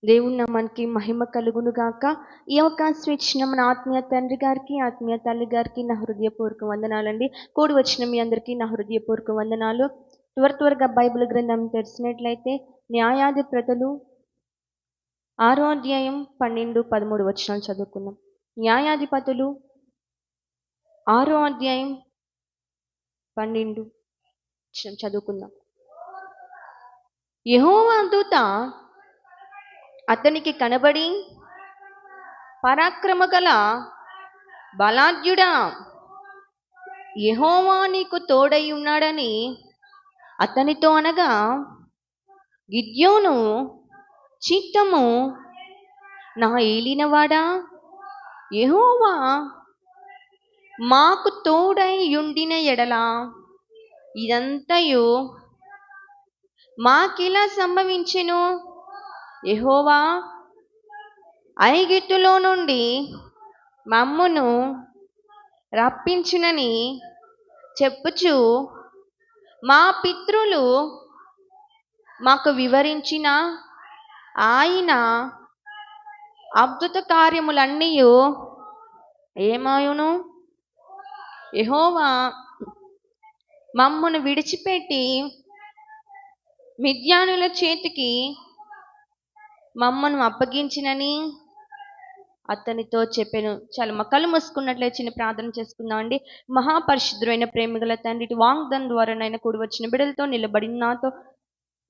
దేవుని నామానికి మహిమ కలుగును గాక. ఈ అవకాశం ఇచ్చిన మన ఆత్మీయ తండ్రి గారికి, ఆత్మీయ తల్లి గారికి నా హృదయపూర్వక వందనాలండి. కూడి వచ్చిన మీ అందరికీ నా హృదయపూర్వక వందనాలు. త్వరగా బైబిల్ గ్రంథం తెరిచినట్లయితే న్యాయాధిపతులు 6వ అధ్యాయం 12, 13 వచనాలు చదువుకుందాం. న్యాయాధిపతులు 6వ అధ్యాయం 12 చదువుకుందాం. యెహోవా దూత అతనికి కనబడి, పరాక్రమగల బలాఢ్యుడా, యెహోవా నీకు తోడై ఉన్నాడని అతనితో అనగా, గిద్యోను చిత్తము నా ఏలినవాడా, యెహోవా మాకు తోడై ఉండిన ఎడల ఇదంతయు మాకిలా సంభవించెను. యెహోవా ఐగుప్తులో నుండి మమ్మును రప్పించునని చెప్పుచు మా పితరులు మాకు వివరించిన ఆయన అద్భుత కార్యములన్నీ ఏమాయును? యెహోవా మమ్మును విడిచిపెట్టి మిద్యానుల చేతికి మమ్మను అప్పగించినని అతనితో చెప్పాను. చాలా మా కళ్ళు మూసుకున్నట్లే చిన్న ప్రార్థన చేసుకుందామండి. మహాపరిశుద్ధుడైన ప్రేమగల తండ్రి, ఇటు వాగ్దానం ద్వారానైనా కూడి వచ్చిన బిడ్డలతో నిలబడి నాతో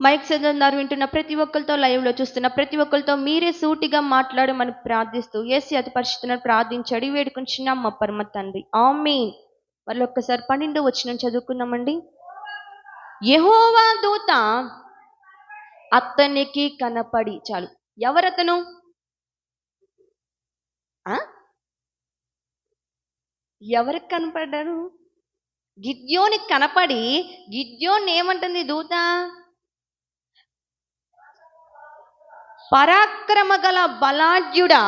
మైక్ చదువుతున్నారు వింటున్న ప్రతి ఒక్కరితో, లైవ్లో చూస్తున్న ప్రతి ఒక్కరితో మీరే సూటిగా మాట్లాడమని ప్రార్థిస్తూ యేసు అతి పరిశుద్ధులను ప్రార్థించి అడిగి వేడుకుంటున్నాం మా పరమ తండ్రి, ఆమేన్. వాళ్ళు ఒక్కసారి 12వ వచనం చదువుకుందామండి. యెహోవా దూత అతనికి కనపడి, చాలు. ఎవరతను? ఎవరికి కనపడ్డాడు? గిద్యోనికి కనపడి, గిద్యోన్ ఏమంటుంది దూత? పరాక్రమగల బలాఢ్యుడా,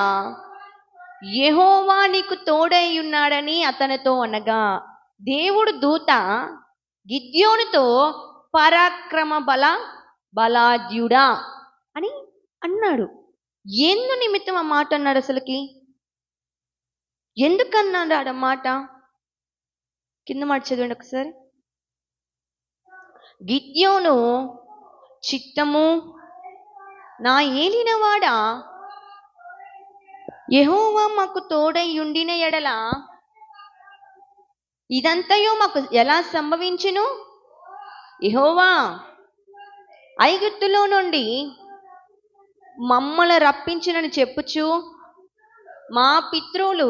యెహోవా నీకు తోడై ఉన్నాడని అతనితో అనగా, దేవుడు దూత గిద్యోనుతో పరాక్రమ బలాఢ్యుడా అని అన్నాడు. ఎందు నిమిత్తం ఆ మాట అన్నాడు? అసలుకి ఎందుకన్నాడు ఆడ మాట? కింద మాట చదవండి ఒకసారి. గిద్యోను చిత్తము నా ఏలినవాడా, యెహోవా మాకు తోడై ఉండిన ఎడల ఇదంతయో మాకు ఎలా సంభవించును? యెహోవా ఐగుప్తులో నుండి మమ్మల్ని రప్పించునని చెప్పుచు మా పితరులు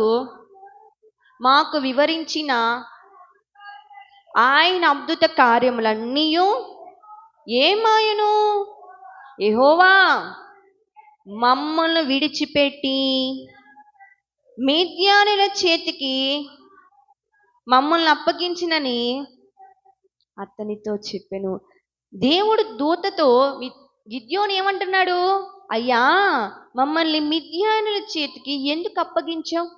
మాకు వివరించిన ఆయన అద్భుత కార్యములన్నీ ఏమాయను? యెహోవా మమ్మల్ని విడిచిపెట్టి మిద్యానుల చేతికి మమ్మల్ని అప్పగించినని అతనితో చెప్పెను. దేవుడు దూతతో గిద్యోను ఏమంటున్నాడు? అయ్యా, మమ్మల్ని మిద్యానుల చేతికి ఎందుకు అప్పగించావు?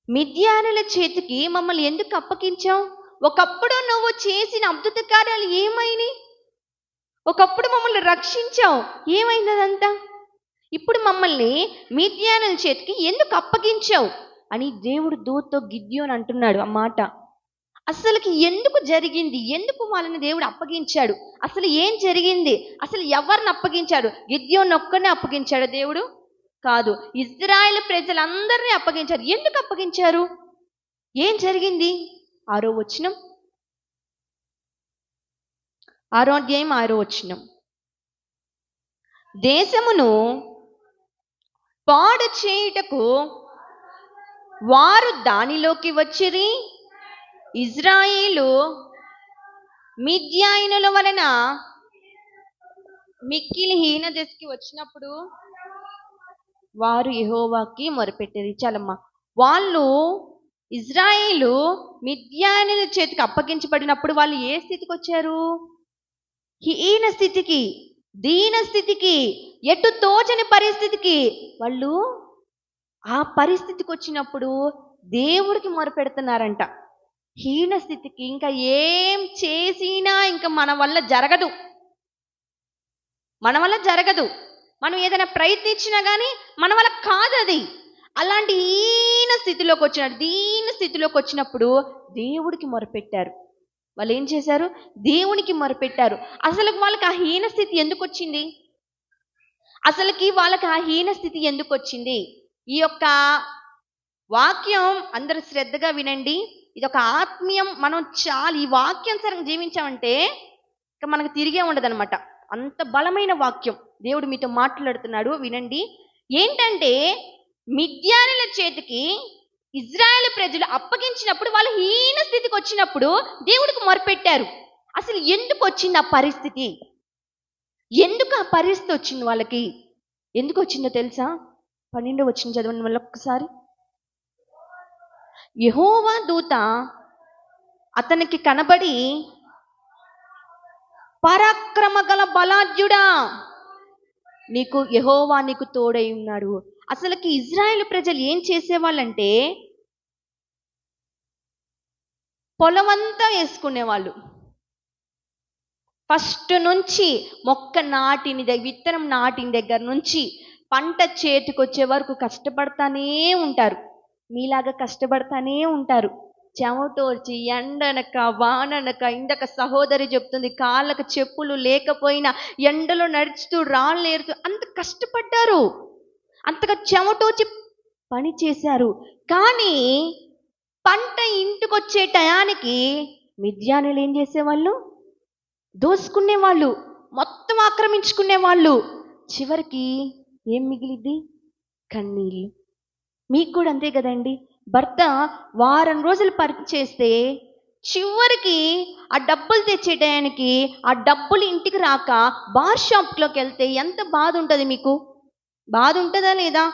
మిద్యానుల చేతికి మమ్మల్ని ఎందుకు అప్పగించావు? ఒకప్పుడు నువ్వు చేసిన అద్భుత కార్యాలు ఏమైనాయి? ఒకప్పుడు మమ్మల్ని రక్షించావు, ఏమైంది అదంతా? ఇప్పుడు మమ్మల్ని మిద్యానుల చేతికి ఎందుకు అప్పగించావు అని దేవుడు దూతతో గిద్యోను అంటున్నాడు ఆ మాట. అసలుకి ఎందుకు జరిగింది? ఎందుకు వాళ్ళని దేవుడు అప్పగించాడు? అసలు ఏం జరిగింది? అసలు ఎవరిని అప్పగించాడు? గిద్యోను ఒక్కనే అప్పగించాడు దేవుడు? కాదు, ఇశ్రాయేలు ప్రజలందరినీ అప్పగించారు. ఎందుకు అప్పగించారు? ఏం జరిగింది? 6వ వచనం, 6వ అధ్యాయం 6వ వచనం. దేశమును పాడు చేయుటకు వారు దానిలోకి వచ్చిరి. ఇజ్రాయేలు మిద్యానుల వలన మిక్కిలి హీన దశకి వచ్చినప్పుడు వారు యెహోవాకి మొరపెట్టిరి. చాలమ్మా. వాళ్ళు ఇజ్రాయేలు మిద్యానుల చేతికి అప్పగించబడినప్పుడు వాళ్ళు ఏ స్థితికి వచ్చారు? హీన స్థితికి, దీన స్థితికి, ఎటు తోచని పరిస్థితికి వాళ్ళు ఆ పరిస్థితికి వచ్చినప్పుడు దేవుడికి మొరపెడుతున్నారంట. హీన స్థితికి, ఇంకా ఏం చేసినా ఇంకా మన వల్ల జరగదు. మనం ఏదైనా ప్రయత్నించినా కానీ మన వల్ల కాదు అది. అలాంటి దీన స్థితిలోకి వచ్చినప్పుడు దేవుడికి మొరపెట్టారు. వాళ్ళు ఏం చేశారు? దేవునికి మొరపెట్టారు. అసలు వాళ్ళకి ఆ హీన స్థితి ఎందుకు వచ్చింది? ఈ యొక్క వాక్యం అందరూ శ్రద్ధగా వినండి. ఇది ఒక ఆత్మీయం. మనం ఈ వాక్యానుసారంగా జీవించామంటే ఇక మనకు తిరిగే ఉండదన్నమాట. అంత బలమైన వాక్యం. దేవుడు మీతో మాట్లాడుతున్నాడు, వినండి. ఏంటంటే మిద్యానుల చేతికి ఇజ్రాయేల్ ప్రజలు అప్పగించినప్పుడు వాళ్ళు హీన స్థితికి వచ్చినప్పుడు దేవుడికి మొరపెట్టారు. అసలు ఎందుకు వచ్చింది ఆ పరిస్థితి? ఎందుకు ఆ పరిస్థితి వచ్చింది వాళ్ళకి? ఎందుకు వచ్చిందో తెలుసా? 12వ వచనం చదవండి మళ్ళీ ఒక్కసారి. యెహోవా దూత అతనికి కనబడి, పరాక్రమగల బలాఢ్యుడా, యెహోవా నీకు తోడై ఉన్నాడు. అసలుకి ఇజ్రాయేల్ ప్రజలు ఏం చేసేవాళ్ళంటే పొలమంతా వేసుకునేవాళ్ళు. ఫస్ట్ నుంచి విత్తనం నాటిన దగ్గర నుంచి పంట చేతికొచ్చే వరకు కష్టపడతానే ఉంటారు. మీలాగా కష్టపడతానే ఉంటారు. చెమటోర్చి ఎండనక వాననక, ఇందక సహోదరి చెప్తుంది, కాళ్ళకు చెప్పులు లేకపోయినా ఎండలో నడుచుతూ రాళ్ళు ఏరుతూ అంత కష్టపడ్డారు. అంతగా చెమటోర్చి పని చేశారు. కానీ పంట ఇంటికొచ్చే టయానికి మిద్యానులు ఏం చేసేవాళ్ళు? దోసుకునేవాళ్ళు, మొత్తం ఆక్రమించుకునేవాళ్ళు. చివరికి ఏం మిగిలిద్ది? కన్నీళ్ళు. మీకు కూడా అంతే కదండి. భర్త వారం రోజులు పని చేస్తే చివరికి ఆ డబ్బులు తెచ్చే టయానికి ఆ డబ్బులు ఇంటికి రాక బార్ షాప్లోకి వెళ్తే ఎంత బాధ ఉంటుంది మీకు? బాధ ఉంటుందా లేదా?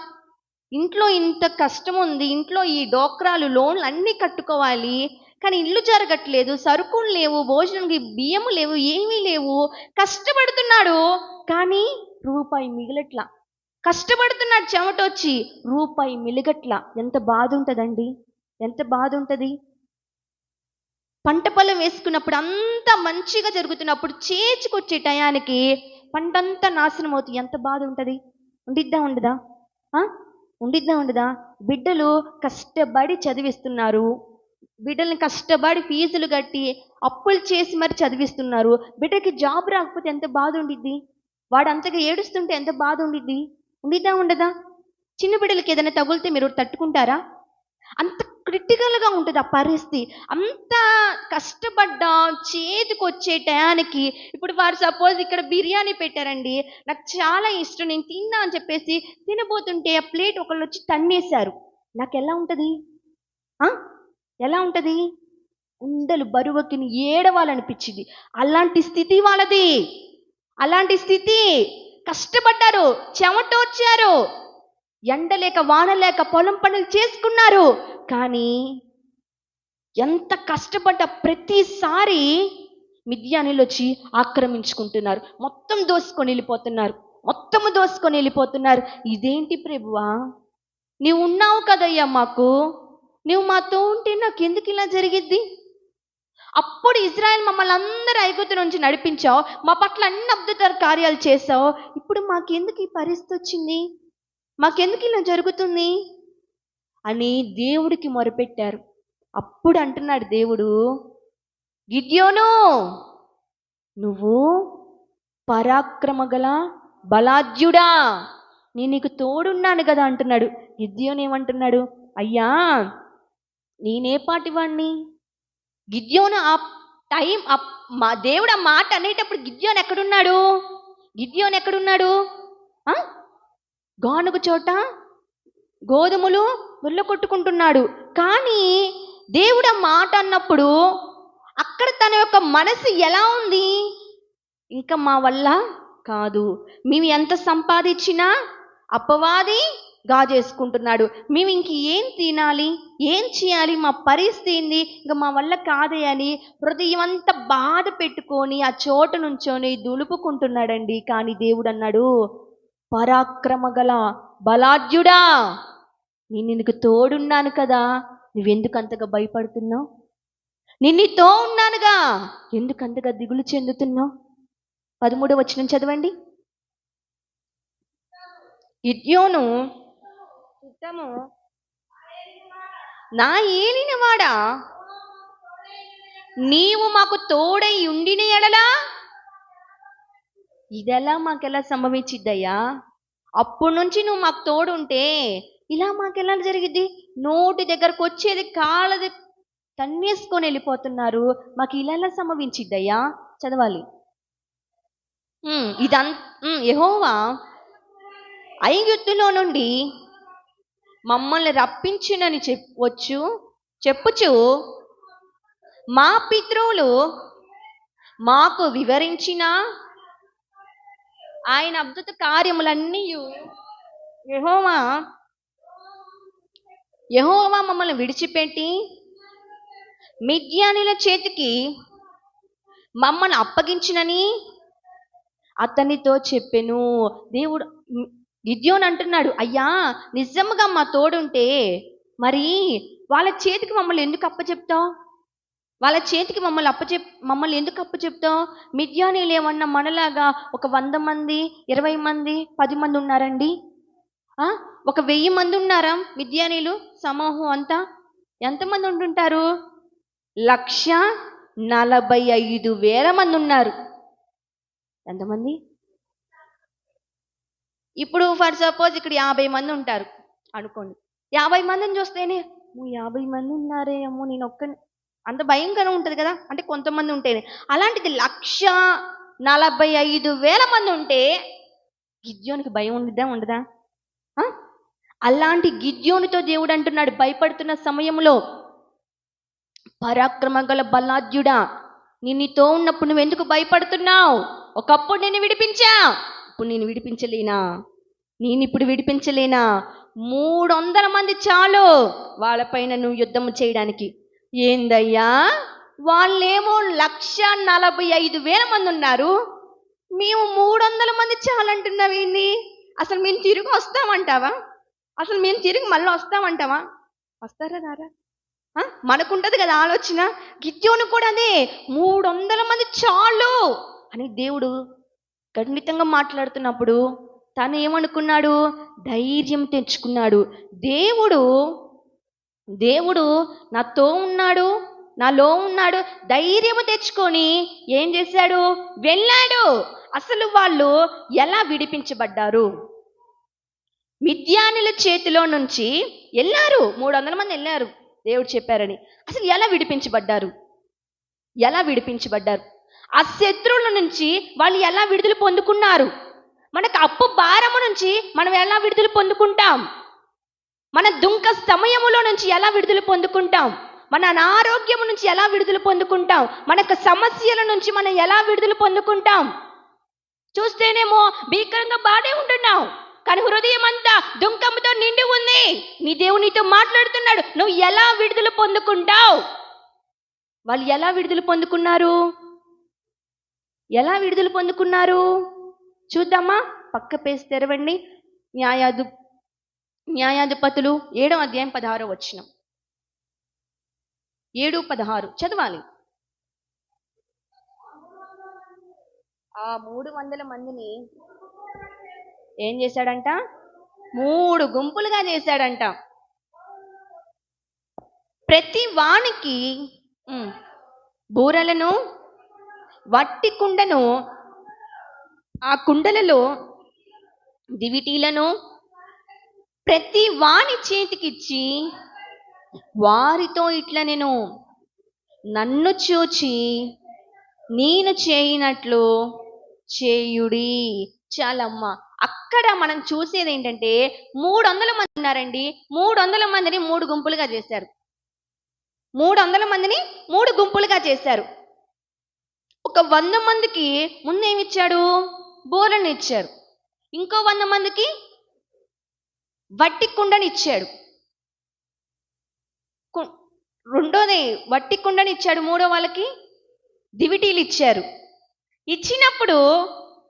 ఇంట్లో ఇంత కష్టం ఉంది, ఇంట్లో ఈ డోక్రాలు లోన్లు అన్నీ కట్టుకోవాలి, కానీ ఇల్లు జరగట్లేదు, సరుకులు లేవు, భోజనంకి బియ్యము లేవు, ఏమీ లేవు. కష్టపడుతున్నాడు కానీ రూపాయి మిగలట్లా. కష్టపడుతున్నాడు చెమటొచ్చి, రూపాయి మిలగట్లా. ఎంత బాధ ఉంటుందండి, ఎంత బాధ ఉంటుంది. పంట పొలం వేసుకున్నప్పుడు అంతా మంచిగా జరుగుతున్నప్పుడు చేతికొచ్చే టయానికి పంటంతా నాశనం అవుతుంది. ఎంత బాధ ఉంటుంది. ఉండిద్దా ఉండదా? బిడ్డలు కష్టపడి చదివిస్తున్నారు, బిడ్డల్ని కష్టపడి ఫీజులు కట్టి అప్పులు చేసి మరి చదివిస్తున్నారు. బిడ్డకి జాబ్ రాకపోతే ఎంత బాధ ఉండిద్ది? వాడు అంతగా ఏడుస్తుంటే ఎంత బాధ ఉండిద్దా ఉండదా? చిన్న బిడ్డలకి ఏదైనా తగులితే మీరు తట్టుకుంటారా? అంత క్రిటికల్గా ఉంటుంది ఆ పరిస్థితి. అంత కష్టపడ్డా చేతికొచ్చే టయానికి, ఇప్పుడు వారు సపోజ్ ఇక్కడ బిర్యానీ పెట్టారండి, నాకు చాలా ఇష్టం, నేను తిన్నా అని చెప్పేసి తినబోతుంటే ఆ ప్లేట్ ఒకళ్ళు వచ్చి తన్నేశారు. నాకు ఎలా ఉంటుంది? ఉండలు బరువుకి ఏడవాలనిపించింది. అలాంటి స్థితి వాళ్ళది. అలాంటి స్థితి. కష్టపడ్డారు, చెమటోర్చారు, ఎండలేక వానలేక పొలం పనులు చేసుకున్నారు. కానీ ఎంత కష్టపడ్డ ప్రతిసారి మిద్యానీలు వచ్చి ఆక్రమించుకుంటున్నారు, మొత్తము దోసుకొని వెళ్ళిపోతున్నారు. ఇదేంటి ప్రభువా, నీవు ఉన్నావు కదయ్యా మాకు, నువ్వు మాతో ఉంటే నాకు ఎందుకు ఇలా జరిగిద్ది? అప్పుడు ఇజ్రాయెల్ మమ్మల్ని అందరూ ఐగుప్తు నుంచి నడిపించావు, మా పట్ల అన్ని అద్భుత కార్యాలు చేసావు, ఇప్పుడు మాకెందుకు ఈ పరిస్థితి వచ్చింది? మాకెందుకు ఇలా జరుగుతుంది అని దేవుడికి మొరపెట్టారు. అప్పుడు అంటున్నాడు దేవుడు, గిద్యోను, నువ్వు పరాక్రమగల బలాఢ్యుడా, నేను నీకు తోడున్నాను కదా అంటున్నాడు. గిద్యోను ఏమంటున్నాడు? అయ్యా, నేనే పాటివాణ్ణి? గిద్యోను ఆ టైం మా దేవుడు ఆ మాట అనేటప్పుడు గిద్యోను ఎక్కడున్నాడు? గానుగ చోట గోధుమలు ముళ్ళ కొట్టుకుంటున్నాడు. కానీ దేవుడు ఆ మాట అన్నప్పుడు అక్కడ తన యొక్క మనసు ఎలా ఉంది? ఇంకా మా వల్ల కాదు, మేము ఎంత సంపాదించినా అపవాది గాజేసుకుంటున్నాడు, మేము ఇంక ఏం తినాలి, ఏం చేయాలి, మా పరిస్థితి ఏంది, ఇంకా మా వల్ల కాదే అని హృదయం అంతా బాధ పెట్టుకొని ఆ చోటు నుంచొని దులుపుకుంటున్నాడండి. కానీ దేవుడు అన్నాడు, పరాక్రమగల బలాఢ్యుడా, నేను నీకు తోడున్నాను కదా, నువ్వెందుకు అంతగా భయపడుతున్నావు? నేను నీతో ఉన్నానుగా, ఎందుకు అంతగా దిగులు చెందుతున్నావు? 13వ వచనం చదవండి. గిద్యోను చిత్తము నా ఏలినవాడా, నీవు మాకు తోడై ఉండిన ఎడలా ఇదెలా మాకెలా సంభవించిద్దయ్యా? అప్పటి నుంచి నువ్వు మాకు తోడుంటే ఇలా మాకెలా జరిగిద్ది? నోటి దగ్గరకు వచ్చేది కాళ్ళది తన్నేసుకొని వెళ్ళిపోతున్నారు, మాకు ఇలా సంభవించిద్దయ్యా? చదవాలి. యెహోవా ఐగుప్తులో నుండి మమ్మల్ని రప్పించునని చెప్పుచు మా పితరులు మాకు వివరించిన ఆయన అద్భుత కార్యములన్నీ యెహోవా మమ్మల్ని విడిచిపెట్టి మిద్యానీల చేతికి మమ్మల్ని అప్పగించినని అతనితో చెప్పెను. దేవుడు గిద్యోను అంటున్నాడు, అయ్యా నిజంగా మా తోడుంటే మరి వాళ్ళ చేతికి మమ్మల్ని ఎందుకు అప్పచెప్తావు? వాళ్ళ చేతికి మమ్మల్ని ఎందుకు అప్పచెప్తావు? మిద్యానీయులు ఏమన్నా మనలాగా ఒక 100 మంది 20 మంది 10 మంది ఉన్నారండి? ఒక 1000 మంది ఉన్నారా మిద్యానీయులు సమూహం అంతా? ఎంతమంది ఉంటుంటారు? 1,45,000 మంది ఉన్నారు. ఎంతమంది? ఇప్పుడు ఫర్ సపోజ్ ఇక్కడ 50 మంది ఉంటారు అనుకోండి. 50 మందిని చూస్తేనే 50 మంది ఉన్నారే, అమ్మో నేను ఒక్కని, అంత భయంకరం ఉంటుంది కదా. అంటే కొంతమంది ఉంటేనే. అలాంటిది 1,45,000 మంది ఉంటే గిద్యోనికి భయం ఉండదా? అలాంటి గిద్యోనితో దేవుడు అంటున్నాడు, భయపడుతున్న సమయంలో, పరాక్రమ గల బలాఢ్యుడా, నీతో ఉన్నప్పుడు నువ్వు ఎందుకు భయపడుతున్నావు? ఒకప్పుడు నేను విడిపించా, ఇప్పుడు నేను విడిపించలేనా? ఇప్పుడు విడిపించలేనా? 300 మంది చాలు వాళ్ళపైన నువ్వు యుద్ధం చేయడానికి. ఏందయ్యా, వాళ్ళేమో 1,45,000 మంది ఉన్నారు, మేము 300 మంది చాలంటున్నావు ఏంది? అసలు మేము తిరిగి వస్తామంటావా? అసలు మేము తిరిగి మళ్ళీ వస్తామంటావా? వస్తారా రారా? మనకుంటది కదా ఆలోచన. గిద్యోను కూడా అదే, 300 మంది చాలు అని దేవుడు ఖండితంగా మాట్లాడుతున్నప్పుడు తను ఏమనుకున్నాడు? ధైర్యం తెచ్చుకున్నాడు. దేవుడు నాతో ఉన్నాడు, నాలో ఉన్నాడు, ధైర్యం తెచ్చుకొని ఏం చేశాడు? వెళ్ళాడు. అసలు వాళ్ళు ఎలా విడిపించబడ్డారు? మిద్యానీయుల చేతిలో నుంచి వెళ్ళారు, 300 మంది వెళ్ళారు దేవుడు చెప్పారని. అసలు ఎలా విడిపించబడ్డారు? ఆ శత్రువుల నుంచి వాళ్ళు ఎలా విడుదల పొందుకున్నారు? మనకు అప్పు భారము నుంచి మనం ఎలా విడుదల పొందుకుంటాం? మన దుంక సమయములో నుంచి ఎలా విడుదల పొందుకుంటాం? మన అనారోగ్యం నుంచి ఎలా విడుదల పొందుకుంటాం? మనకు సమస్యల నుంచి మనం ఎలా విడుదల పొందుకుంటాం? చూస్తేనేమో భీకరంగా బాగానే ఉంటున్నావు, కానీ హృదయం అంతా దుంకంతో నిండి ఉంది. నీ దేవుడు నీతో మాట్లాడుతున్నాడు, నువ్వు ఎలా విడుదల పొందుకుంటావు? వాళ్ళు ఎలా విడుదల పొందుకున్నారు? చూద్దామా? పక్క పేజ్ తెరవండి. న్యాయాధిపతులు 7వ అధ్యాయం 16వ వచనం. 7:16 చదవాలి. ఆ 300 మందిని ఏం చేశాడంట? 3 గుంపులుగా చేశాడంట. ప్రతి వానికి బూరలను, వట్టి కుండను, ఆ కుండలలో దివిటీలను ప్రతి వాని చేతికిచ్చి వారితో ఇట్లా, నేను నన్ను చూచి నేను చేయనట్లు చేయుడి. చాలమ్మా. అక్కడ మనం చూసేది ఏంటంటే 300 మంది ఉన్నారండి. 300 మందిని 3 గుంపులుగా చేశారు. 300 మందిని 3 గుంపులుగా చేశారు. ఒక 100 మందికి ముందేమిచ్చాడు? బోరని ఇచ్చారు. ఇంకో 100 మందికి వట్టి కుండని ఇచ్చాడు. రెండోది వట్టి కుండని ఇచ్చాడు. మూడో వాళ్ళకి దివిటీలు ఇచ్చారు. ఇచ్చినప్పుడు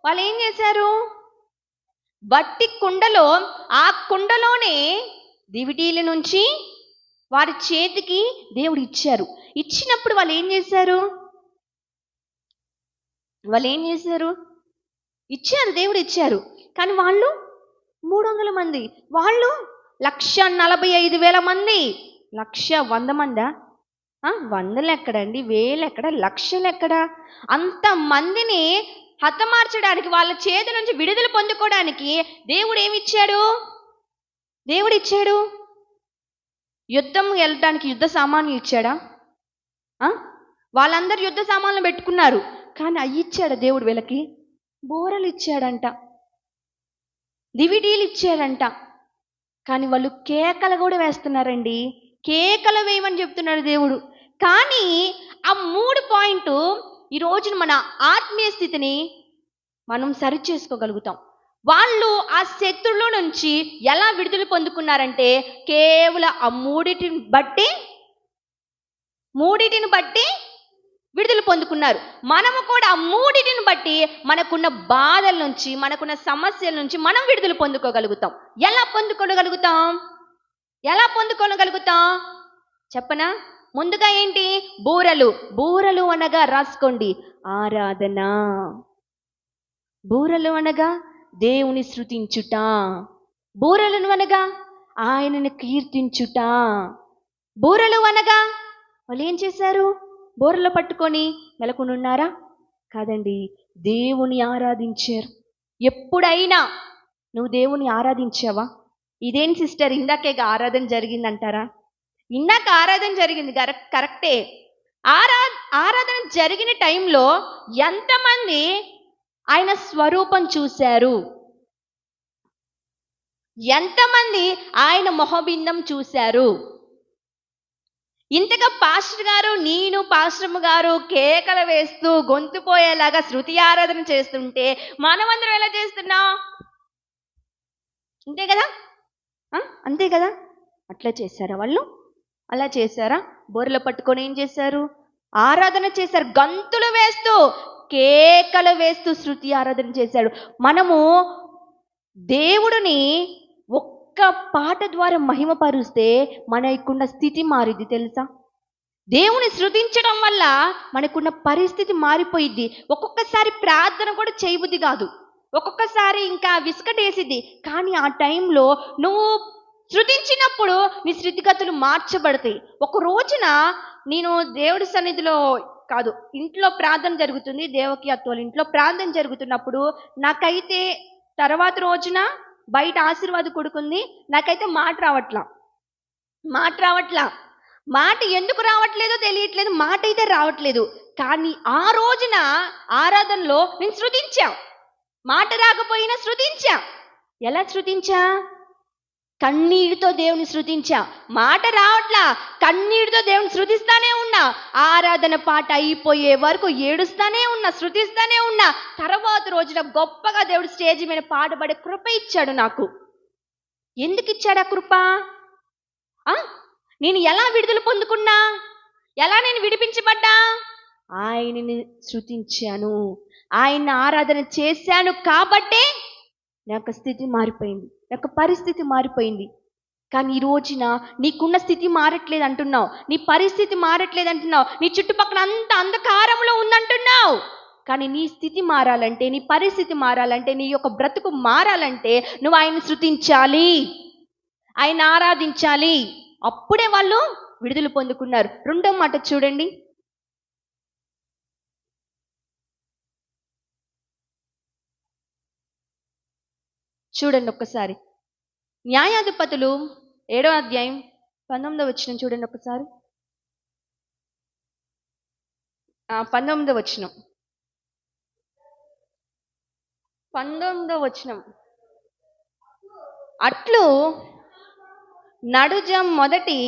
వాళ్ళు ఏం చేశారు? వట్టి కుండలో, ఆ కుండలోనే దివిటీల నుంచి వారి చేతికి దేవుడు ఇచ్చారు. ఇచ్చినప్పుడు వాళ్ళు ఏం చేశారు? ఇచ్చారు, దేవుడు ఇచ్చారు. కానీ వాళ్ళు 300 మంది. వాళ్ళు 1,45,000 మంది. 1,100 మందా? వందలు ఎక్కడండి, వేలు ఎక్కడ, లక్షలు ఎక్కడ? అంత మందిని హతమార్చడానికి, వాళ్ళ చేతి నుంచి విడుదల పొందుకోవడానికి దేవుడు ఏమిచ్చాడు? దేవుడిచ్చాడు యుద్ధం వెళ్ళడానికి యుద్ధ సామాన్లు ఇచ్చాడా? వాళ్ళందరూ యుద్ధ సామాన్లు పెట్టుకున్నారు, కానీ అవి ఇచ్చాడా దేవుడు? వీళ్ళకి బోరలు ఇచ్చాడంట, దివిటీలు ఇచ్చాడంట. కానీ వాళ్ళు కేకలు కూడా వేస్తున్నారండి. కేకలు వేయమని చెప్తున్నాడు దేవుడు. కానీ ఆ 3 పాయింట్ ఈ రోజున మన ఆత్మీయ స్థితిని మనం సరి చేసుకోగలుగుతాం. వాళ్ళు ఆ శత్రువుల నుంచి ఎలా విడుదల పొందుకున్నారంటే కేవలం ఆ మూడిటిని బట్టి విడుదల పొందుకున్నారు. మనము కూడా ఆ మూడిటిని బట్టి మనకున్న బాధల నుంచి, మనకున్న సమస్యల నుంచి మనం విడుదల పొందుకోగలుగుతాం. ఎలా పొందుకోగలుగుతాం చెప్పనా? ముందుగా ఏంటి? బూరలు అనగా రాసుకోండి, ఆరాధన. బూరలు అనగా దేవుని స్తుతించుట, బూరలను అనగా ఆయనను కీర్తించుట. బూరలు అనగా వాళ్ళు ఏం చేశారు? బూరలు పట్టుకొని మెలకుని ఉన్నారా? కాదండి, దేవుని ఆరాధించారు. ఎప్పుడైనా నువ్వు దేవుని ఆరాధించావా? ఇదేం సిస్టర్, ఇందాకేగా ఆరాధన జరిగిందంటారా? ఇందాక ఆరాధన జరిగింది కరెక్టే. ఆరాధన జరిగిన టైంలో ఎంతమంది ఆయన స్వరూపం చూశారు? ఎంతమంది ఆయన మొహబిందం చూశారు? ఇంతగా పాస్టర్ గారు, నేను పాస్టర్ గారు కేకలు వేస్తూ గొంతు పోయేలాగా శృతి ఆరాధన చేస్తుంటే మనమందరం ఎలా చేస్తున్నాం? అంతే కదా? అట్లా చేశారా వాళ్ళు? అలా చేశారా? బోర్లు పట్టుకొని ఏం చేశారు? ఆరాధన చేశారు. గంతులు వేస్తూ, కేకలు వేస్తూ శృతి ఆరాధన చేశాడు. మనము దేవుడిని ఒక్క పాట ద్వారా మహిమపరుస్తే మనకున్న స్థితి మారిద్ది తెలుసా? దేవుని స్తుతించడం వల్ల మనకున్న పరిస్థితి మారిపోయిద్ది. ఒక్కొక్కసారి ప్రార్థన కూడా చేయబుద్ధి కాదు, ఒక్కొక్కసారి ఇంకా విసుకటేసిద్ది. కానీ ఆ టైంలో నువ్వు స్తుతించినప్పుడు నీ స్థితిగతులు మార్చబడతాయి. ఒక రోజున నేను దేవుడి సన్నిధిలో కాదు, ఇంట్లో ప్రార్థన జరుగుతుంది, దేవకి అత్తోళ్ళ ఇంట్లో ప్రార్థన జరుగుతున్నప్పుడు నాకైతే తర్వాత రోజున బయట ఆశీర్వాద కొడుకుంది, నాకైతే మాట రావట్లా. మాట ఎందుకు రావట్లేదో తెలియట్లేదు, మాట అయితే రావట్లేదు. కానీ ఆ రోజున ఆరాధనలో నేను స్తుతించా. మాట రాకపోయినా స్తుతించా. ఎలా స్తుతించా? కన్నీటితో దేవుని స్తుతించా. మాట రావట్లా, కన్నీటితో దేవుని స్తుతిస్తానే ఉన్నా. ఆరాధన పాట అయిపోయే వరకు ఏడుస్తానే ఉన్నా, స్తుతిస్తానే ఉన్నా. తర్వాత రోజున గొప్పగా దేవుడు స్టేజ్ మీద పాటపడే కృప ఇచ్చాడు నాకు. ఎందుకు ఇచ్చాడు ఆ కృప? నేను ఎలా విడుదల పొందుకున్నా? ఎలా నేను విడిపించబడ్డా? ఆయనని స్తుతించాను, ఆయన ఆరాధన చేశాను కాబట్టే నాకు స్థితి మారిపోయింది, నాకు పరిస్థితి మారిపోయింది. కానీ ఈ రోజున నీకున్న స్థితి మారట్లేదు అంటున్నావు, నీ పరిస్థితి మారట్లేదు అంటున్నావు, నీ చుట్టుపక్కల అంత అంధకారంలో ఉందంటున్నావు. కానీ నీ స్థితి మారాలంటే, నీ పరిస్థితి మారాలంటే, నీ యొక్క బ్రతుకు మారాలంటే నువ్వు ఆయన స్తుతించాలి, ఆయన ఆరాధించాలి. అప్పుడే వాళ్ళు విడుదల పొందుకున్నారు. రెండో మాట చూడండి, ఒక్కసారి న్యాయాధిపతులు 7వ అధ్యాయం 19వ వచనం చూడండి ఒకసారి. 19వ వచనం. అట్లు నడుజం మొదటి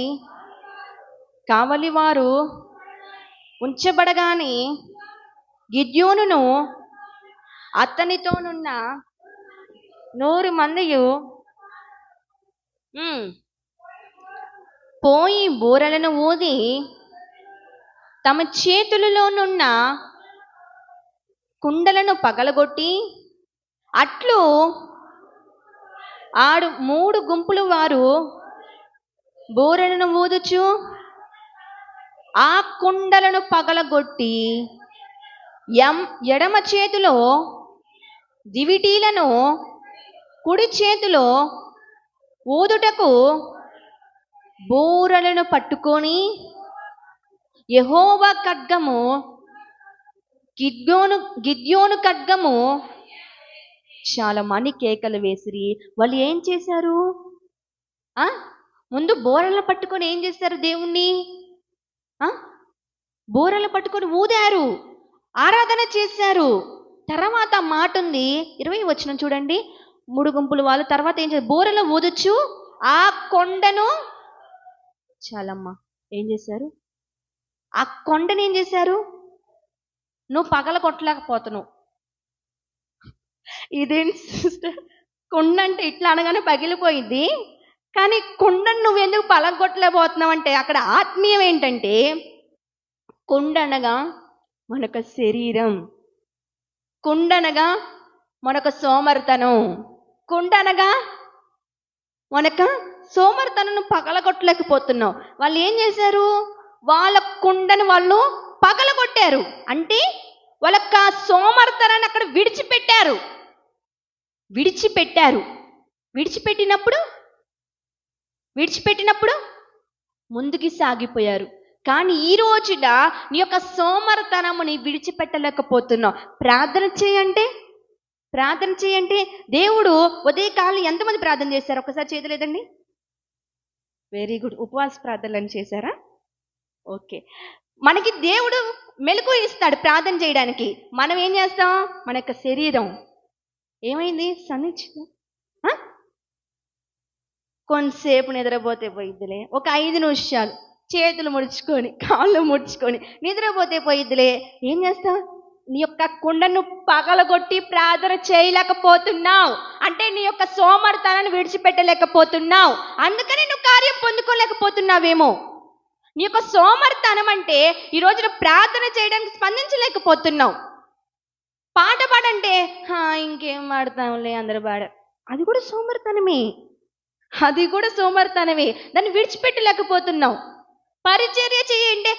కావలివారు ఉంచబడగానే గిద్యోనును అతనితోనున్న 100 మందియు పోయి బూరలను ఊది తమ చేతులలోనున్న కుండలను పగలగొట్టి, అట్లు 3 గుంపులు వారు బూరలను ఊదుచు ఆ కుండలను పగలగొట్టి ఎడమ చేతిలో దివిటీలను కుడి చేతిలో ఊదుటకు బూరలను పట్టుకొని యెహోవా ఖడ్గము గిద్యోను ఖడ్గము చాలా మంది కేకలు వేసిరి. వాళ్ళు ఏం చేశారు? ముందు బోరలు పట్టుకొని ఏం చేశారు? దేవుణ్ణి బోరలు పట్టుకొని ఊదారు, ఆరాధన చేశారు. తర్వాత మాట ఉంది 20 వచనం చూడండి. 3 గుంపులు వాళ్ళు తర్వాత ఏం చేశారు? బోరలు ఊదొచ్చు ఆ కొండను చాలమ్మా ఏం చేశారు? ఆ కొండను ఏం చేశారు? నువ్వు పగల కొట్టలేకపోతున్నావు. ఇదేంటి సిస్టర్, కొండ అంటే ఇట్లా అనగానే పగిలిపోయింది, కానీ కొండను నువ్వు ఎందుకు పగలగొట్టలేకపోతున్నావు అంటే అక్కడ ఆత్మీయం ఏంటంటే, కొండ అనగా మనొక శరీరం, కొండ అనగా మనొక సోమర్తనం, కొండ అనగా మనక సోమర్తనం పగలగొట్టలేకపోతున్నావు. వాళ్ళు ఏం చేశారు? వాళ్ళ కొండను వాళ్ళు పగలగొట్టారు. అంటే వాళ్ళొక్క సోమర్తనాన్ని అక్కడ విడిచిపెట్టినప్పుడు ముందుకి సాగిపోయారు. కానీ ఈ రోజున నీ యొక్క సోమరతనముని విడిచిపెట్టలేకపోతున్నావు. ప్రార్థన చేయంటే దేవుడు ఉదయకాలం ఎంతమంది ప్రార్థన చేశారు? ఒకసారి చేయలేదండి. Very good. ఉపవాస ప్రార్థనలు చేశారా? ఓకే. మనకి దేవుడు మెలకు ఇస్తాడు ప్రార్థన చేయడానికి. మనం ఏం చేస్తాం? మన యొక్క శరీరం ఏమైంది? సన్నిచ్చింది. కొంతసేపు నిద్రపోతే పోయిద్దిలే, ఒక 5 నిమిషాలు చేతులు ముడుచుకొని కాళ్ళు ముడుచుకొని నిద్రపోతే పోయిద్దిలే. ఏం చేస్తావు? నీ యొక్క కుండను పగలగొట్టి ప్రార్థన చేయలేకపోతున్నావు అంటే నీ యొక్క సోమర్తనాన్ని విడిచిపెట్టలేకపోతున్నావు. అందుకని నువ్వు కార్యం పొందుకోలేకపోతున్నావేమో. నీ యొక్క సోమర్తనం అంటే ఈ రోజున ప్రార్థన చేయడానికి స్పందించలేకపోతున్నావు. పాట పాడంటే ఇంకేం పాడతాంలే అందరు పాడ, అది కూడా సోమర్తనమే. దాన్ని విడిచిపెట్టలేకపోతున్నావు. పరిచర్య చేయంటే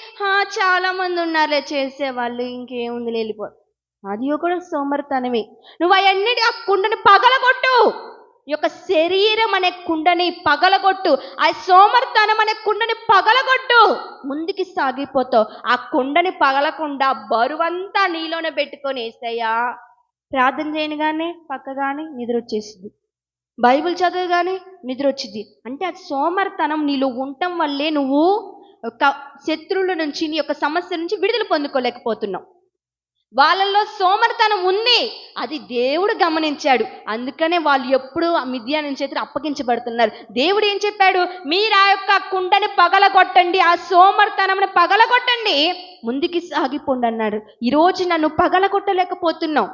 చాలా మంది ఉన్నారులే చేసేవాళ్ళు, ఇంకేముంది వెళ్ళిపో, అది కూడా సోమర్తనమే. నువ్వు అవన్నిటి ఆ కుండని పగలగొట్టు, ఈ యొక్క శరీరం అనే కుండని పగలగొట్టు, ఆ సోమర్తనం అనే కుండని పగలగొట్టు, ముందుకి సాగిపోతావు. ఆ కుండని పగలకుండా బరువంతా నీలోనే పెట్టుకొని వేస్తాయా. ప్రార్థన చేయనుగానే పక్కగానే నిద్ర వచ్చేసింది, బైబిల్ చదవగానే నిద్ర వచ్చింది. అంటే ఆ సోమర్తనం నీలో ఉండటం వల్లే నువ్వు ఒక శత్రువుల నుంచి, నీ యొక్క సమస్య నుంచి విడుదల పొందుకోలేకపోతున్నావు. వాళ్ళల్లో సోమర్తనం ఉంది, అది దేవుడు గమనించాడు. అందుకనే వాళ్ళు ఎప్పుడు ఆ మిద్యాను చేతులు అప్పగించబడుతున్నారు. దేవుడు ఏం చెప్పాడు? మీరు ఆ యొక్క కుండని పగలగొట్టండి, ఆ సోమర్తనంని పగలగొట్టండి, ముందుకి సాగిపోండి అన్నాడు. ఈరోజు నన్ను పగలగొట్టలేకపోతున్నావు.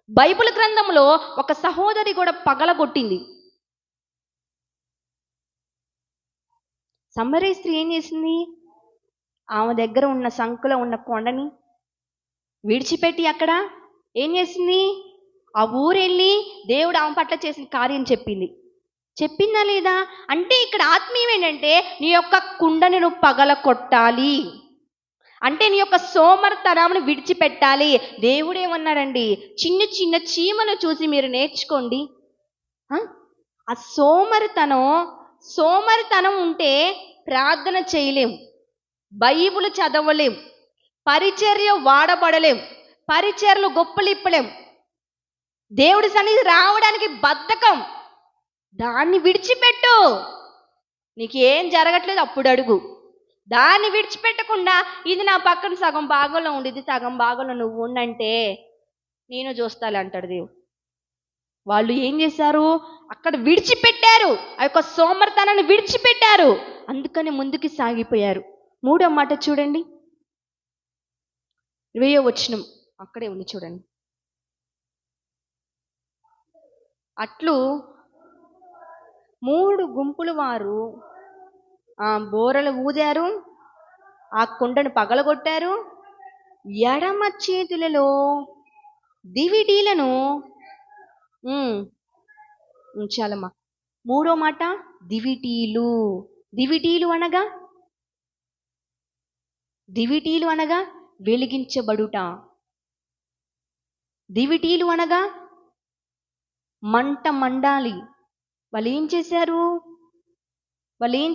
బైబిల్ గ్రంథంలో ఒక సహోదరి కూడా పగలగొట్టింది. సమరీ స్త్రీ ఏం చేసింది? ఆమె దగ్గర ఉన్న సంకులో ఉన్న కొండని విడిచిపెట్టి అక్కడ ఏం చేసింది? ఆ ఊరెళ్ళి దేవుడు ఆమె పట్ల చేసిన కార్యం చెప్పిందా లేదా? అంటే ఇక్కడ ఆత్మీయం ఏంటంటే నీ యొక్క కుండని నువ్వు పగలగొట్టాలి అంటే నీ యొక్క సోమర్తనాన్ని విడిచిపెట్టాలి. దేవుడు ఏమన్నాడండి? చిన్న చిన్న చీమను చూసి మీరు నేర్చుకోండి. ఆ సోమరితనం ఉంటే ప్రార్థన చేయలేం, బైబిల్ చదవలేం, పరిచర్య వాడబడలేం, పరిచర్యలు గొప్పలిప్పలేం, దేవుడి సన్నిధి రావడానికి బద్ధకం. దాన్ని విడిచిపెట్టు. నీకేం జరగట్లేదు అప్పుడు అడుగు. దాన్ని విడిచిపెట్టకుండా ఇది నా పక్కన సగం భాగంలో ఉండేది, సగం భాగంలో నువ్వు ఉండంటే నేను చూస్తాలే అంటాడు దేవుడు. వాళ్ళు ఏం చేశారు? అక్కడ విడిచిపెట్టారు, ఆ యొక్క సోమర్తనాన్ని విడిచిపెట్టారు. అందుకని ముందుకి సాగిపోయారు. 3వ మాట చూడండి, 20వ వచనం అక్కడే ఉంది చూడండి. అట్లు 3 గుంపులు వారు బోరలు ఊదారు, ఆ కుండను పగలగొట్టారు, ఎడమ చేతులలో దివిటీలను చాలమ్మా. 3వ మాట దివిటీలు అనగా వెలిగించబడుట. దివిటీలు అనగా మంట మండాలి. వాళ్ళు ఏం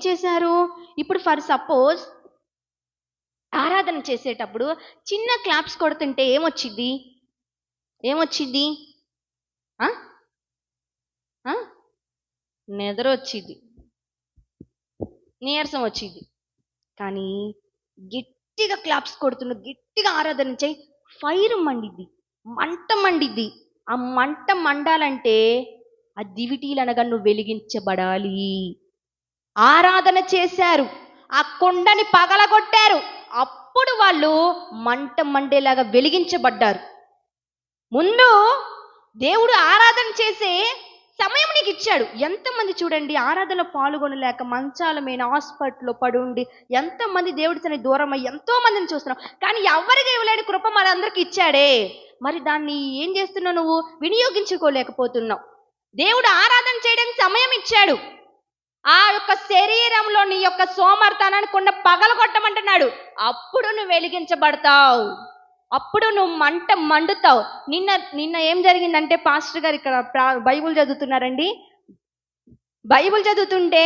చేశారు? ఇప్పుడు ఫర్ సపోజ్ ఆరాధన చేసేటప్పుడు చిన్న క్లాప్స్ కొడుతుంటే ఏమొచ్చింది? నిద్ర వచ్చింది, నీరసం వచ్చింది. కానీ గట్టిగా క్లాప్స్ కొడుతున్న, గట్టిగా ఆరాధన చేయి, ఫైర్ మండిద్ది, మంట మండిద్ది. ఆ మంట మండాలంటే ఆ దివిటీలు అనగా నువ్వు వెలిగించబడాలి. ఆరాధన చేశారు, ఆ కొండని పగలగొట్టారు, అప్పుడు వాళ్ళు మంట మండేలాగా వెలిగించబడ్డారు. ముందు దేవుడు ఆరాధన చేసే సమయం నీకు ఇచ్చాడు. ఎంతమంది చూడండి ఆరాధనలో పాల్గొనలేక మంచాల మీద హాస్పిటల్లో పడుండి ఎంతమంది దేవుడి సన్ని దూరం అయ్యి ఎంతో మందిని చూస్తున్నాం. కానీ ఎవరికి ఇవ్వలేని కృప మనందరికి ఇచ్చాడే. మరి దాన్ని ఏం చేస్తున్నావు? నువ్వు వినియోగించుకోలేకపోతున్నావు. దేవుడు ఆరాధన చేయడానికి సమయం ఇచ్చాడు. ఆ యొక్క శరీరంలో నీ యొక్క సోమర్థనాన్ని కొండ పగలగొట్టమంటున్నాడు. అప్పుడు నువ్వు వెలిగించబడతావు, అప్పుడు నువ్వు మంట మండుతావు. నిన్న ఏం జరిగిందంటే పాస్టర్ గారు ఇక్కడ బైబుల్ చదువుతున్నారండి. బైబుల్ చదువుతుంటే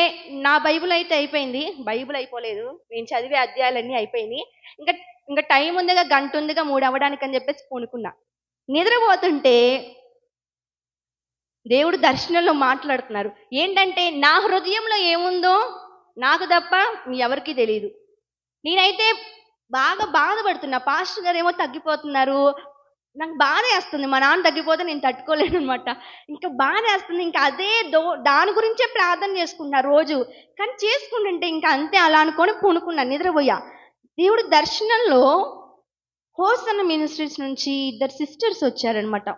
నా బైబుల్ అయితే అయిపోయింది, బైబుల్ అయిపోలేదు, నేను చదివే అధ్యాయాలన్నీ అయిపోయినాయి. ఇంకా టైం ఉందిగా, గంట ఉందిగా 3 అవ్వడానికి అని చెప్పేసి పూనుకున్నా. నిద్రపోతుంటే దేవుడు దర్శనంలో మాట్లాడుతున్నారు. ఏంటంటే నా హృదయంలో ఏముందో నాకు తప్ప ఎవరికీ తెలియదు. నేనైతే బాగా బాధపడుతున్నా. పాస్టర్ గారు ఏమో తగ్గిపోతున్నారు, నాకు బాధ వేస్తుంది. మా నాన్న తగ్గిపోతే నేను తట్టుకోలేను అనమాట. ఇంకా బాధ వేస్తుంది. ఇంకా అదే దాని గురించే ప్రార్థన చేసుకున్నా రోజు. కానీ చేసుకుంటుంటే ఇంకా అంతే అలా అనుకొని పూనుకున్నా, నిద్రపోయా. దేవుడు దర్శనంలో హోసన్న మినిస్ట్రీస్ నుంచి 2 సిస్టర్స్ వచ్చారనమాట,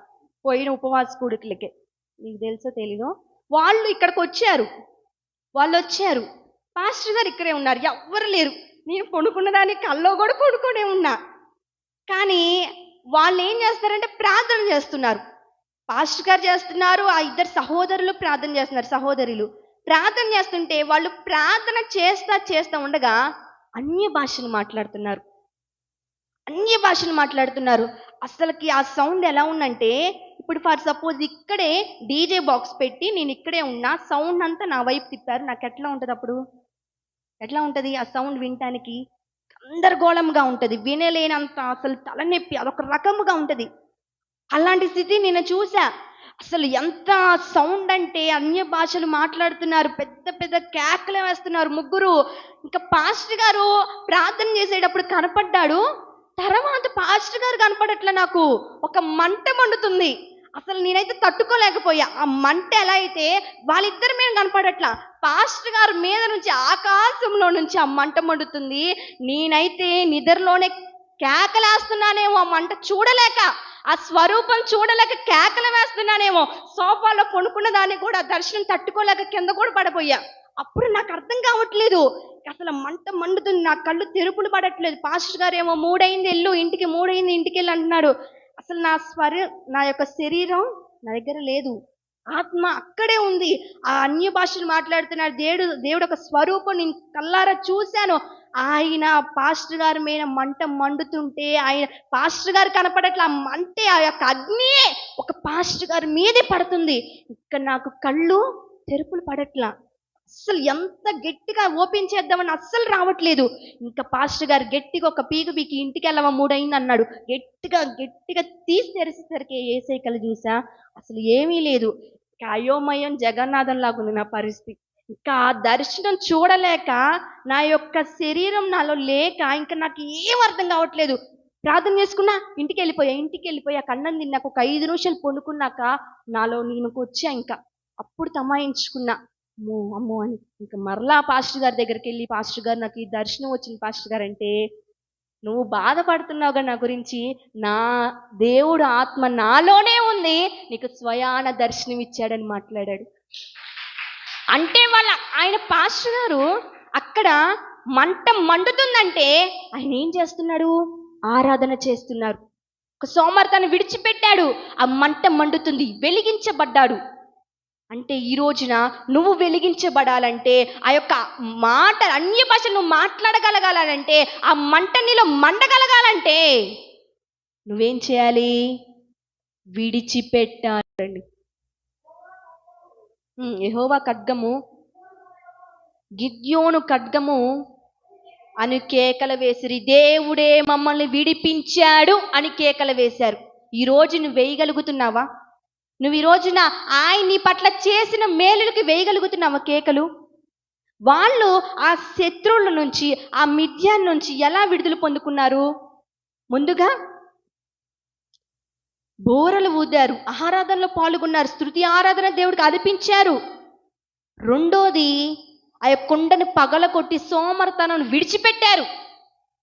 పోయిన ఉపవాస కూడికలకి. మీకు తెలుసో తెలీదో, వాళ్ళు ఇక్కడికి వచ్చారు. పాస్టర్ గారు ఇక్కడే ఉన్నారు, ఎవ్వరు లేరు. నేను పడుకున్న దాన్ని కల్లో కూడా పడుకునే ఉన్నా. కానీ వాళ్ళు ఏం చేస్తారంటే ప్రార్థన చేస్తున్నారు. పాస్టర్ గారు చేస్తున్నారు, ఆ 2 సహోదరులు ప్రార్థన చేస్తున్నారు. సహోదరులు ప్రార్థన చేస్తుంటే వాళ్ళు ప్రార్థన చేస్తా ఉండగా అన్య భాషలు మాట్లాడుతున్నారు. అసలుకి ఆ సౌండ్ ఎలా ఉందంటే, ఇప్పుడు ఫర్ సపోజ్ ఇక్కడే డీజే బాక్స్ పెట్టి నేను ఇక్కడే ఉన్నా, సౌండ్ అంతా నా వైపు తిప్పారు, నాకు ఎట్లా ఉంటుంది? అప్పుడు ఎట్లా ఉంటుంది? ఆ సౌండ్ వినటానికి గందరగోళంగా ఉంటుంది, వినలేనంత అసలు తలనొప్పి, అదొక రకముగా ఉంటుంది. అలాంటి స్థితి నేను చూసా. అసలు ఎంత సౌండ్ అంటే అన్య భాషలు మాట్లాడుతున్నారు, పెద్ద పెద్ద కేకలు వేస్తున్నారు ముగ్గురు. ఇంకా పాస్టర్ గారు ప్రార్థన చేసేటప్పుడు కనపడ్డాడు. తర్వాత పాస్టర్ గారు కనపడట్లా, నాకు ఒక మంట మండుతుంది. అసలు నేనైతే తట్టుకోలేకపోయా. ఆ మంట ఎలా అయితే వాళ్ళిద్దరి మీద కనపడట్లా, పాస్టర్ గారు మీద నుంచి ఆకాశంలో నుంచి ఆ మంట మండుతుంది. నేనైతే నిద్రలోనే కేకలేస్తున్నానేమో, ఆ మంట చూడలేక, ఆ స్వరూపం చూడలేక కేకలు వేస్తున్నానేమో. సోఫాలో కొనుక్కున్న దాన్ని కూడా దర్శనం తట్టుకోలేక కింద కూడా పడిపోయా. అప్పుడు నాకు అర్థం కావట్లేదు, అసలు మంట మండుతుంది, నా కళ్ళు తెరుపులు పడట్లేదు. పాస్టర్ గారు ఏమో 3 అయింది వెళ్ళు ఇంటికి, 3 అయింది ఇంటికి వెళ్ళి అంటున్నాడు. అసలు నా యొక్క శరీరం నా దగ్గర లేదు, ఆత్మ అక్కడే ఉంది. ఆ అన్య భాషలు మాట్లాడుతున్నాడు. దేవుడు ఒక స్వరూపం నేను కల్లారా చూశాను. ఆయన పాస్టర్ గారి మీద మంట మండుతుంటే ఆయన పాస్టర్ గారు కనపడట్లా, మంటే ఆ యొక్క అగ్నియే ఒక పాస్టర్ గారి మీదే పడుతుంది. ఇక్కడ నాకు కళ్ళు తెరుపులు పడట్లా. అస్సలు ఎంత గట్టిగా ఓపెన్ చేద్దామని అస్సలు రావట్లేదు. ఇంకా పాస్టర్ గారు గట్టిగా ఒక పీకు పీకి ఇంటికి వెళ్ళవా 3 అయింది అన్నాడు. గట్టిగా తీసి తెరిసేసరికి ఏసై కళ్ళు చూసా, అసలు ఏమీ లేదు. అయోమయం జగన్నాథం లాగుంది నా పరిస్థితి. ఇంకా ఆ దర్శనం చూడలేక నా యొక్క శరీరం నాలో లేక ఇంకా నాకు ఏం అర్థం కావట్లేదు. ప్రార్థన చేసుకున్నా, ఇంటికి వెళ్ళిపోయా. కన్నం తిన్నాక ఒక 5 నిమిషాలు పొనుకున్నాక నాలో నేను వచ్చా. ఇంకా అప్పుడు తమాయించుకున్నా, అమ్మో అని. ఇంకా మరలా పాస్టర్ గారి దగ్గరికి వెళ్ళి, పాస్టర్ గారు నాకు ఈ దర్శనం వచ్చింది పాస్టర్ గారు అంటే, నువ్వు బాధపడుతున్నావుగా నా గురించి, నా దేవుడు ఆత్మ నాలోనే ఉంది, నీకు స్వయాన దర్శనం ఇచ్చాడని మాట్లాడాడు. అంటే ఆయన పాస్టర్ గారు అక్కడ మంట మండుతుందంటే ఆయన ఏం చేస్తున్నాడు? ఆరాధన చేస్తున్నారు. ఒక సోమర్థాన్ని విడిచిపెట్టాడు, ఆ మంట మండుతుంది, వెలిగించబడ్డాడు. అంటే ఈ రోజున నువ్వు వెలిగించబడాలంటే, ఆ యొక్క మాట అన్య భాషలు నువ్వు మాట్లాడగలగాలంటే, ఆ మంట నీలో మండగలగాలంటే నువ్వేం చేయాలి? విడిచిపెట్టాలండి. యెహోవా ఖడ్గము, గిద్యోను ఖడ్గము అని కేకలు వేసిరి. దేవుడే మమ్మల్ని విడిపించాడు అని కేకలు వేశారు. ఈరోజు నువ్వు వేయగలుగుతున్నావా? నువ్వు ఈ రోజున ఆయన నీ పట్ల చేసిన మేలులకి వేయగలుగుతున్నావా కేకలు? వాళ్ళు ఆ శత్రువుల నుంచి, ఆ మిథ్యాన్ నుంచి ఎలా విడుదల పొందుకున్నారు? ముందుగా బోరలు ఊదారు, ఆరాధనలో పాల్గొన్నారు, స్తుతి ఆరాధన దేవుడికి అర్పించారు. రెండోది ఆ యొక్క కుండను పగలగొట్టి సోమర్తనం విడిచిపెట్టారు.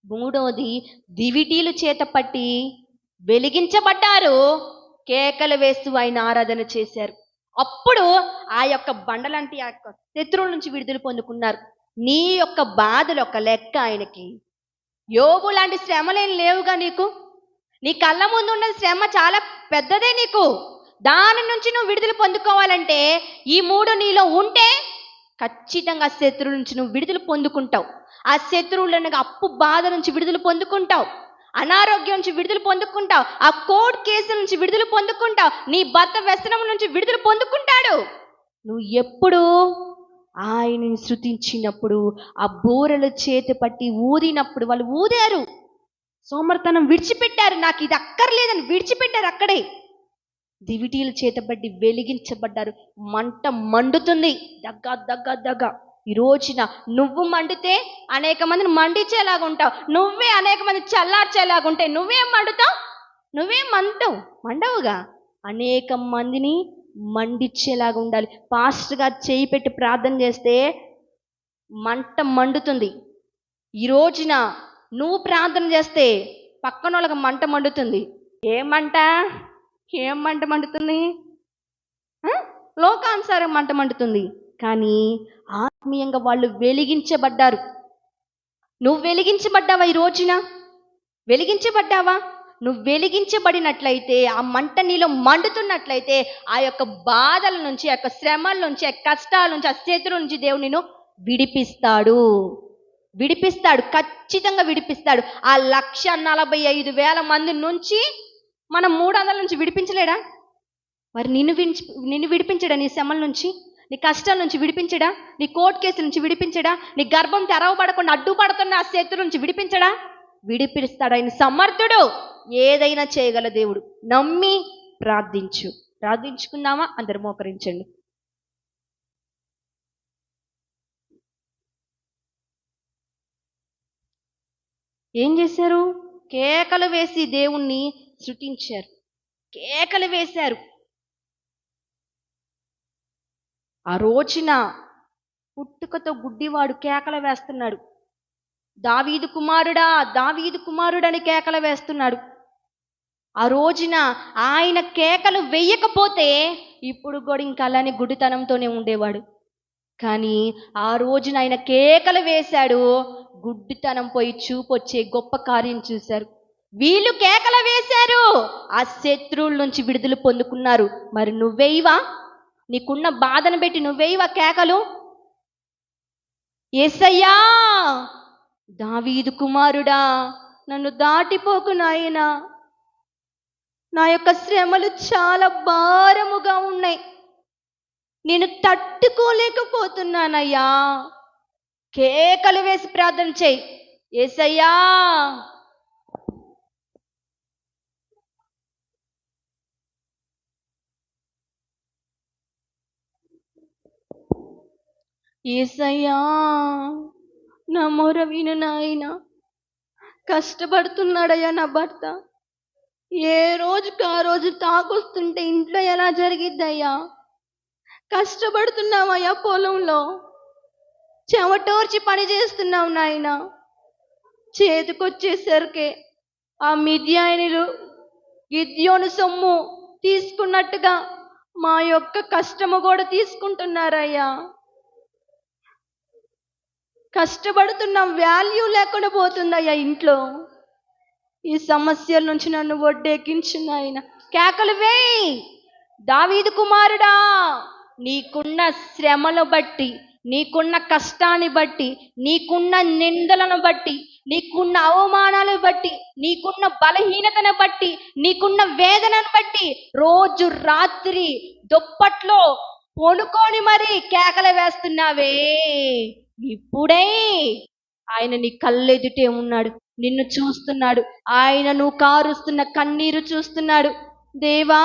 మూడోది దివిటీలు చేత పట్టి వెలిగించబడ్డారు, కేకలు వేస్తూ ఆయన ఆరాధన చేశారు. అప్పుడు ఆ యొక్క బండలంటి ఆ యొక్క శత్రువుల నుంచి విడుదల పొందుకున్నారు. నీ యొక్క బాధలు ఒక లెక్క ఆయనకి. యోబు లాంటి శ్రమలేం లేవుగా నీకు. నీ కళ్ళ ముందు ఉన్న శ్రమ చాలా పెద్దదే నీకు. దాని నుంచి నువ్వు విడుదల పొందుకోవాలంటే ఈ మూడు నీలో ఉంటే ఖచ్చితంగా ఆ శత్రువుల నుంచి నువ్వు విడుదల పొందుకుంటావు. ఆ శత్రువులను అప్పు బాధ నుంచి విడుదల పొందుకుంటావు, అనారోగ్యం నుంచి విడుదల పొందుకుంటావు, ఆ కోర్టు కేసుల నుంచి విడుదల పొందుకుంటావు, నీ భర్త వ్యసనం నుంచి విడుదల పొందుకుంటాడు. నువ్వు ఎప్పుడు ఆయనని శృతించినప్పుడు, ఆ బూరలు చేతి పట్టి ఊదినప్పుడు, వాళ్ళు ఊదారు, సోమర్తనం విడిచిపెట్టారు, నాకు ఇది అక్కర్లేదని విడిచిపెట్టారు. అక్కడే దివిటీలు చేతబట్టి వెలిగించబడ్డారు. మంట మండుతుంది, దగ్గ దగ్గ దగ్గ. ఈ రోజున నువ్వు మండితే అనేక మందిని మండించేలాగా ఉంటావు, నువ్వే అనేక మంది చల్లార్చేలాగా ఉంటాయి. నువ్వేం మండుతావు? నువ్వేం మండవుగా. అనేక మందిని మండించేలాగా ఉండాలి. పాస్టర్గా చేయి పెట్టి ప్రార్థన చేస్తే మంట మండుతుంది. ఈ రోజున నువ్వు ప్రార్థన చేస్తే పక్కన వాళ్ళకి మంట మండుతుంది. ఏం మంట మండుతుంది? లోకానుసారం మంట మండుతుంది. కానీ ఆత్మీయంగా వాళ్ళు వెలిగించబడ్డారు. నువ్వు వెలిగించబడ్డావా? ఈ రోజున వెలిగించబడ్డావా? నువ్వు వెలిగించబడినట్లయితే, ఆ మంట నీలో మండుతున్నట్లయితే, ఆ యొక్క బాధల నుంచి, ఆ యొక్క శ్రమల నుంచి, ఆ కష్టాల నుంచి, ఆ శత్రువుల నుంచి దేవుడు నిన్ను విడిపిస్తాడు, ఖచ్చితంగా విడిపిస్తాడు. ఆ 1,45,000 మంది నుంచి మనం 300 నుంచి విడిపించలేడా? మరి నిన్ను విడిపించడా? నీ శ్రమల నుంచి, నీ కష్టాల నుంచి విడిపించడా? నీ కోర్టు కేసుల నుంచి విడిపించడా? నీ గర్భం తెరవబడకుండా అడ్డుపడుతున్న ఆ శత్రువు నుంచి విడిపించడా? విడిపిస్తాడు. ఆయన సమర్థుడు, ఏదైనా చేయగల దేవుడు. నమ్మి ప్రార్థించుకుందామా? అందరూ మోకరించండి. ఏం చేశారు? కేకలు వేసి దేవుణ్ణి శృతించారు, కేకలు వేశారు. ఆ రోజున పుట్టుకతో గుడ్డివాడు కేకలు వేస్తున్నాడు, దావీదు కుమారుడని కేకలు వేస్తున్నాడు. ఆ రోజున ఆయన కేకలు వేయకపోతే ఇప్పుడు కూడా ఇంకా అలానే గుడ్డితనంతోనే ఉండేవాడు. కానీ ఆ రోజున ఆయన కేకలు వేశాడు, గుడ్డితనం పోయి చూపొచ్చే గొప్ప కార్యం చూశారు. వీళ్ళు కేకలు వేశారు, ఆ శత్రువుల నుంచి విడుదల పొందుకున్నారు. మరి నువ్వేయివా? నీకున్న బాధను పెట్టి నువ్వేయివా కేకలు? యేసయ్యా, దావీదు కుమారుడా, నన్ను దాటిపోకు నాయనా, నా యొక్క శ్రమలు చాలా భారముగా ఉన్నాయి, నేను తట్టుకోలేకపోతున్నానయ్యా. కేకలు వేసి ప్రార్థన చేయి. యేసయ్యా, యేసయ్యా, నా మొర విను నాయనా. కష్టపడుతున్నాడయ్యా నా భర్త, ఏ రోజుకి ఆ రోజు తాకొస్తుంటే ఇంట్లో ఎలా జరిగిద్దయ్యా? కష్టపడుతున్నామయ్యా, పొలంలో చెమటోర్చి పని చేస్తున్నావు నాయనా. చేతికొచ్చేసరికి ఆ మిద్యానీయులు గిద్యోను సొమ్ము తీసుకున్నట్టుగా మా యొక్క కష్టము కూడా తీసుకుంటున్నారయ్యా. కష్టపడుతున్నాం, వాల్యూ లేకుండా పోతుందయ్యా ఇంట్లో. ఈ సమస్యల నుంచి నన్ను ఒడ్డెక్కించు నాయనా. కేకలు వేయి, దావీదు కుమారుడా, నీకున్న శ్రమను బట్టి, నీకున్న కష్టాన్ని బట్టి, నీకున్న నిందలను బట్టి, నీకున్న అవమానాలు బట్టి, నీకున్న బలహీనతను బట్టి, నీకున్న వేదనను బట్టి రోజు రాత్రి దుప్పట్లో పొనుకొని మరి కేకలు వేస్తున్నావే, ఇప్పుడే ఆయన నీ కళ్ళెదుటే ఉన్నాడు, నిన్ను చూస్తున్నాడు. ఆయన నువ్వు కారుస్తున్న కన్నీరు చూస్తున్నాడు. దేవా,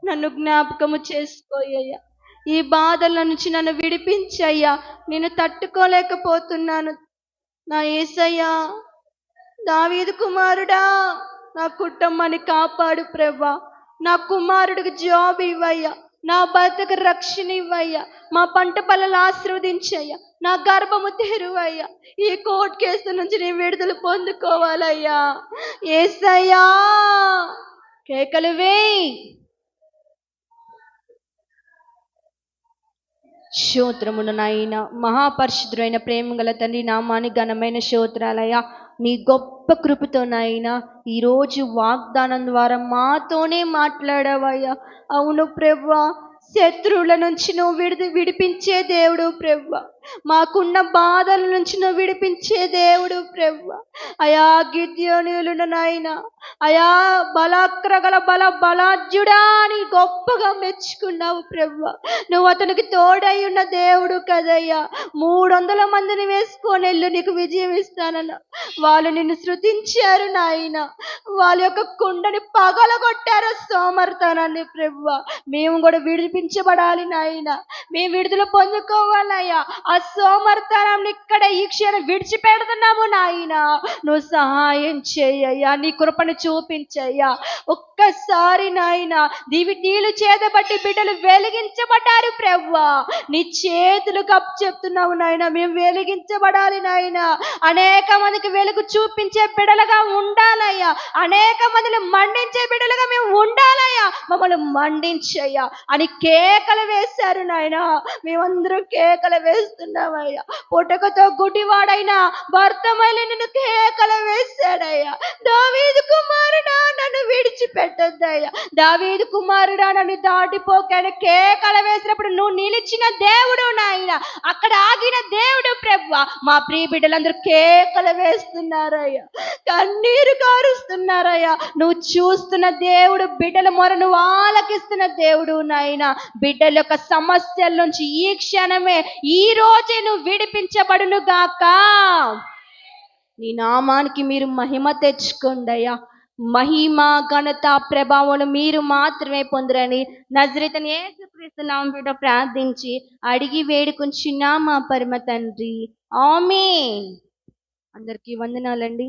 నన్ను జ్ఞాపకము చేసుకోయ్యా, ఈ బాధల నుంచి నన్ను విడిపించయ్యా, నేను తట్టుకోలేకపోతున్నాను. నా యేసయ్యా, దావీదు కుమారుడా, నా కుటుంబాన్ని కాపాడు ప్రభువా, నా కుమారుడికి జాబ్ ఇవ్వయ్యా, నా భర్తకు రక్షణ ఇవ్వయ్యా, మా పంట పొలాలు ఆశీర్వదించయ్యా, నా గర్భము తెరువయ్యా, ఈ కోర్టు కేసు నుంచి నేను విడుదల పొందుకోవాలయ్యా. యేసయ్యా, కేకలు వేయి. స్తోత్రమును నాయన, మహాపరిశుద్ధుడైన ప్రేమగల తండ్రి, నామాని ఘనమైన స్తోత్రాలయ్యా. నీ గొప్ప కృపతో నాయన ఈరోజు వాగ్దానం ద్వారా మాతోనే మాట్లాడావయ్యా. అవును ప్రభువా, శత్రువుల నుంచి నువ్వు విడిపించే దేవుడు ప్రభువా, మాకున్న బాధల నుంచి నువ్వు విడిపించే దేవుడు ప్రభువా. అయా గిద్యోనీయులను నాయన, అయా బలాక్రగల బలాజ్యుడా అని గొప్పగా మెచ్చుకున్నావు ప్రభువా. నువ్వు అతనికి తోడై ఉన్న దేవుడు కదయ్యా. 300 మందిని వేసుకొని వెళ్ళు, నీకు విజయం ఇస్తానన్న. వాళ్ళు నిన్ను శృతించారు నాయన, వాళ్ళ యొక్క కుండని పగలగొట్టారు సోమర్తనాన్ని ప్రభువా. మేము కూడా విడిపించబడాలి నాయన, మేము విడుదల పొందుకోవాలయ్యా. ఆ సోమర్తనం ఇక్కడ ఈ క్షణం విడిచిపెడుతున్నాము నాయన. నువ్వు సహాయం చేయయ్యా, నీ కృపను చూపించయ్యా. ఒక్కసారి నాయన నీళ్ళు చేతబట్టి బిడ్డలు వెలిగించబడ్డారు ప్రభువా, నీ చేతులకు అప్పచెప్తున్నావు నాయన. మేము వెలిగించబడాలి నాయన, అనేక మందికి వెలుగు చూపించే బిడ్డలుగా ఉండాలయ్యా, అనేక మందిని మండించే బిడ్డలుగా మేము ఉండాలయ్యా. మమ్మల్ని మండించయ్యా అని కేకలు వేశారు నాయన. మేమందరూ కేకలు వేస్తున్నామయ్యా. పుటకతో గుడ్డివాడైనా భర్తమల్లి నిన్ను కేకలు వేశాడయ్యా. దావీదు కుమారుడా, నన్ను విడిచిపెట్టద్దయ్యా. దావీదు కుమారుడా, నన్ను దాటిపోకాడు కేకలు వేసినప్పుడు నువ్వు నిలిచిన దేవుడు నాయన, అక్కడ ఆగిన దేవుడు ప్రభువా. మా ప్రియ బిడ్డలందరూ కేకలు వేస్తున్నారయ్యా, కన్నీరు కారుస్తున్నారయ్యా. నువ్వు చూస్తున్న దేవుడు, బిడ్డల మొర నువ్వు ఆలకిస్తున్న దేవుడు నాయన. బిడ్డల యొక్క సమస్యల నుంచి ఈ క్షణమే, ఈ రోజే నువ్వు విడిపించబడును గాక. నీ నామానికి మీరు మహిమ తెచ్చుకోండి అయ్యా. మహిమ, ఘనత, ప్రభావం మీరు మాత్రమే పొందురని నజరేతుడైన యేసుక్రీస్తు నామమున ప్రార్థించి అడిగి వేడుకొంచున్నాము మా పరమ తండ్రి. ఆమేన్. అందరికీ వందనాలండి.